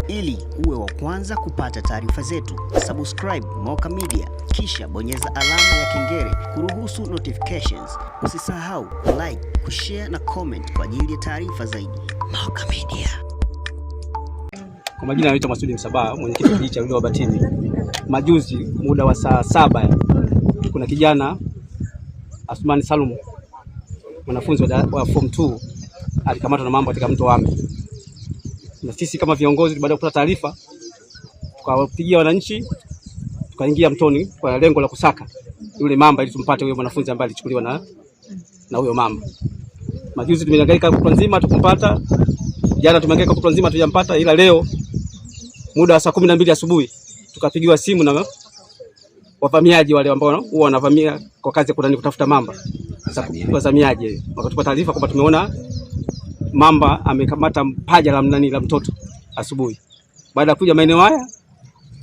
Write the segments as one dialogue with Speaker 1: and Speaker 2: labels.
Speaker 1: Ili uwe wa kwanza kupata taarifa zetu, subscribe Moka Media kisha bonyeza alama ya kengele kuruhusu notifications. Usisahau like, kushare na comment kwa ajili ya taarifa zaidi. Moka Media.
Speaker 2: Kwa majina naitwa Masudi Msabaha, mwenyekiti wa kijiji cha Wabatini. Majuzi muda wa saa 7 kuna kijana Athmani Salum, mwanafunzi wa form 2, alikamatwa na mambo katika mto Wami. Na sisi kama viongozi baada ya kupata taarifa tukawapigia wananchi, tukaingia mtoni kwa lengo la kusaka yule mamba ili tumpate huyo mwanafunzi ambaye alichukuliwa na huyo mamba. Majuzi tumehangaika kutwa nzima tukumpata. Jana tumehangaika kutwa nzima tujampata, ila leo muda wa saa 12 asubuhi tukapigiwa simu na wavamiaji wale ambao huwa wanavamia kwa kazi ya kutafuta mamba. Wazamiaji wakatupa taarifa kwamba tumeona mamba amekamata paja la mtoto asubuhi. Baada ya kuja maeneo haya,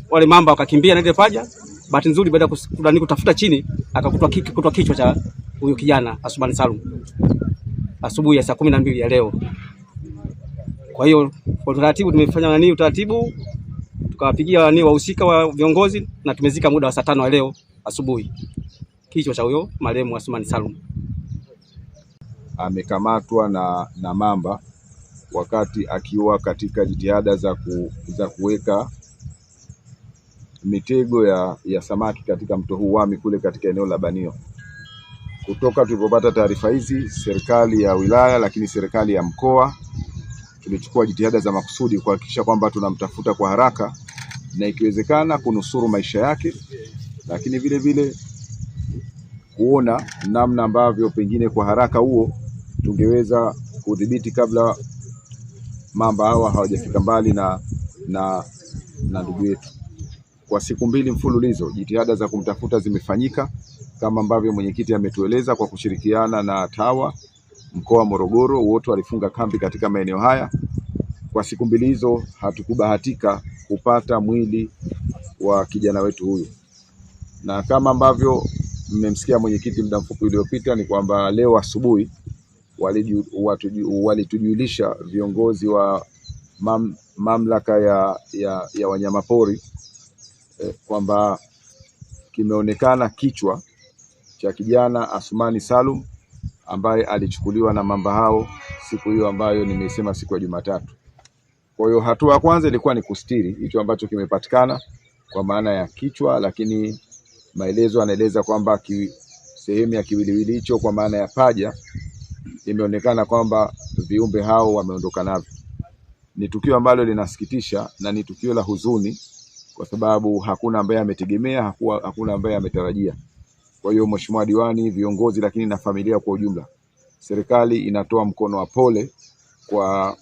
Speaker 2: wale mamba wakakimbia na ile paja. Bahati nzuri baada ya kutafuta chini akakutwa kichwa cha huyo kijana Athmani Salum asubuhi ya saa 12 ya leo. Kwa hiyo kwa utaratibu tumefanya utaratibu, tukawapigia wahusika wa viongozi na tumezika muda wa saa 5 leo asubuhi kichwa cha huyo marehemu Athmani Salum.
Speaker 3: Amekamatwa na mamba wakati akiwa katika jitihada za kuweka mitego ya samaki katika mto huu Wami kule katika eneo la Banio. Kutoka tulipopata taarifa hizi, serikali ya wilaya lakini serikali ya mkoa tulichukua jitihada za makusudi kuhakikisha kwamba tunamtafuta kwa haraka na ikiwezekana kunusuru maisha yake, lakini vile vile kuona namna ambavyo pengine kwa haraka huo tungeweza kudhibiti kabla mamba hawa hawajafika mbali na ndugu yetu. Kwa siku 2 mfululizo jitihada za kumtafuta zimefanyika kama ambavyo mwenyekiti ametueleza, kwa kushirikiana na TAWA mkoa wa Morogoro, wote walifunga kambi katika maeneo haya. Kwa siku 2 hizo hatukubahatika kupata mwili wa kijana wetu huyu, na kama ambavyo mmemsikia mwenyekiti muda mfupi uliopita ni kwamba leo asubuhi walitujulisha viongozi wa mamlaka ya wanyamapori kwamba kimeonekana kichwa cha kijana Athmani Salum ambaye alichukuliwa na mamba hao siku hiyo ambayo nimesema, siku ya Jumatatu. Kwa hiyo hatua ya kwanza ilikuwa ni kustiri hicho ambacho kimepatikana kwa maana ya kichwa, lakini maelezo anaeleza kwamba sehemu ya kiwiliwili hicho kwa maana ya paja imeonekana kwamba viumbe hao wameondoka navyo. Ni tukio ambalo linasikitisha na ni tukio la huzuni kwa sababu hakuna ambaye ametegemea, hakuna ambaye ametarajia. Kwa hiyo Mheshimiwa Diwani, viongozi lakini na familia kwa ujumla, serikali inatoa mkono wa pole kwa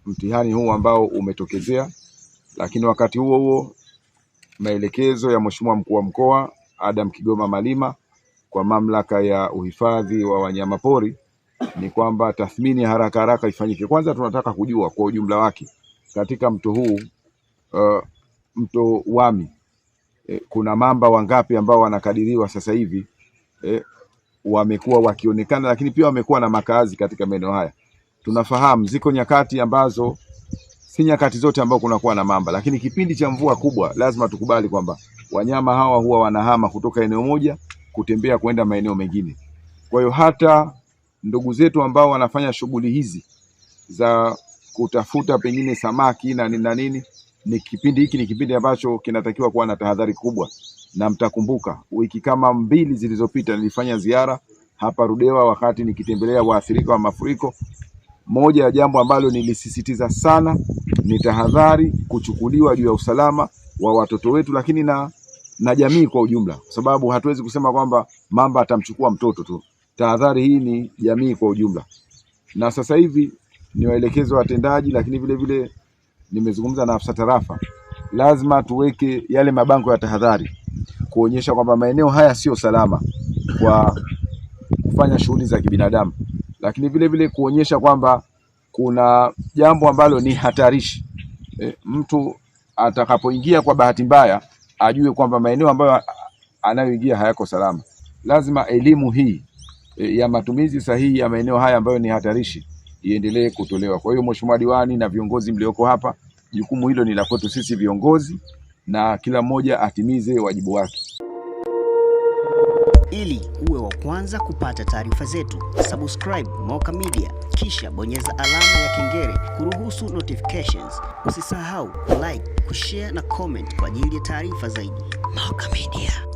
Speaker 3: mtihani huu ambao umetokezea, lakini wakati huo huo maelekezo ya Mheshimiwa Mkuu wa Mkoa Adam Kigoma Malima kwa mamlaka ya uhifadhi wa wanyamapori ni kwamba tathmini ya haraka ifanyike. Kwanza tunataka kujua kwa ujumla wake katika mto huu mto Wami kuna mamba wangapi ambao wanakadiriwa sasa hivi wamekuwa wakionekana, lakini pia wamekuwa na makazi katika maeneo haya. Tunafahamu ziko nyakati ambazo si nyakati zote ambao kunakuwa na mamba, lakini kipindi cha mvua kubwa lazima tukubali kwamba wanyama hawa huwa wanahama kutoka eneo moja kutembea kwenda maeneo mengine. Kwa hiyo hata ndugu zetu ambao wanafanya shughuli hizi za kutafuta pengine samaki na nini, ni kipindi ambacho kinatakiwa kuwa na tahadhari kubwa. Na mtakumbuka wiki kama 2 zilizopita nilifanya ziara hapa Rudewa wakati nikitembelea waathirika wa mafuriko. Moja ya jambo ambalo nilisisitiza sana ni tahadhari kuchukuliwa juu ya usalama wa watoto wetu, lakini na jamii kwa ujumla, kwa sababu hatuwezi kusema kwamba mamba atamchukua mtoto tu. Tahadhari hii ni jamii kwa ujumla. Na sasa hivi ni waelekezo watendaji, lakini vile vile nimezungumza na afisa tarafa, lazima tuweke yale mabango ya tahadhari kuonyesha kwamba maeneo haya sio salama kwa kufanya shughuli za kibinadamu, lakini vile vile kuonyesha kwamba kuna jambo ambalo ni hatarishi. Mtu atakapoingia kwa bahati mbaya ajue kwamba maeneo ambayo anayoingia hayako salama. Lazima elimu hii ya matumizi sahihi ya maeneo haya ambayo ni hatarishi iendelee kutolewa. Kwa hiyo Mheshimiwa Diwani na viongozi mlioko hapa, jukumu hilo ni la kwetu sisi viongozi, na kila mmoja atimize wajibu wake.
Speaker 1: Ili uwe wa kwanza kupata taarifa zetu, subscribe Moka Media, kisha bonyeza alama ya kengele kuruhusu notifications. Usisahau like, kushare na comment kwa ajili ya taarifa zaidi. Moka Media.